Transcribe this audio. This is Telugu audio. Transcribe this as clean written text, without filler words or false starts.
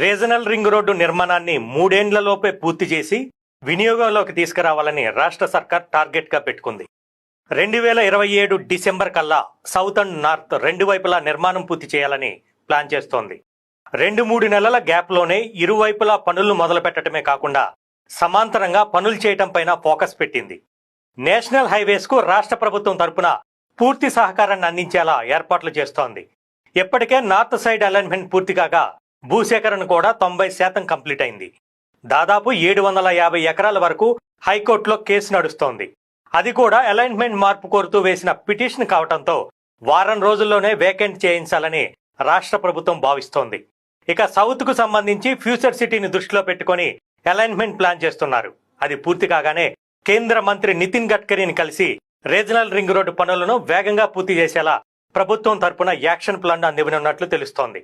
రీజనల్ రింగ్ రోడ్డు నిర్మాణాన్ని 3 ఏళ్లలోపే పూర్తి చేసి వినియోగంలోకి తీసుకురావాలని రాష్ట్ర సర్కార్ టార్గెట్గా పెట్టుకుంది. 2027 డిసెంబర్ కల్లా సౌత్ అండ్ నార్త్ రెండు వైపులా నిర్మాణం పూర్తి చేయాలని ప్లాన్ చేస్తోంది. 2-3 నెలల గ్యాప్లోనే ఇరువైపులా పనులు మొదలుపెట్టడమే కాకుండా సమాంతరంగా పనులు చేయటం పైన ఫోకస్ పెట్టింది. నేషనల్ హైవేస్కు రాష్ట్ర ప్రభుత్వం తరపున పూర్తి సహకారాన్ని అందించేలా ఏర్పాట్లు చేస్తోంది. ఇప్పటికే నార్త్ సైడ్ అలైన్మెంట్ పూర్తి కాగా భూసేకరణ కూడా 90% కంప్లీట్ అయింది. దాదాపు 750 ఎకరాల వరకు హైకోర్టులో కేసు నడుస్తోంది. అది కూడా అలైన్మెంట్ మార్పు కోరుతూ వేసిన పిటిషన్ కావడంతో వారం రోజుల్లోనే వేకెంట్ చేయించాలని రాష్ట్ర ప్రభుత్వం భావిస్తోంది. ఇక సౌత్ కు సంబంధించి ఫ్యూచర్ సిటీని దృష్టిలో పెట్టుకొని అలైన్మెంట్ ప్లాన్ చేస్తున్నారు. అది పూర్తి కాగానే కేంద్ర మంత్రి నితిన్ గడ్కరీని కలిసి రీజనల్ రింగ్ రోడ్డు పనులను వేగంగా పూర్తి చేసేలా ప్రభుత్వం తరపున యాక్షన్ ప్లాన్ అందివ్వనున్నట్లు తెలుస్తోంది.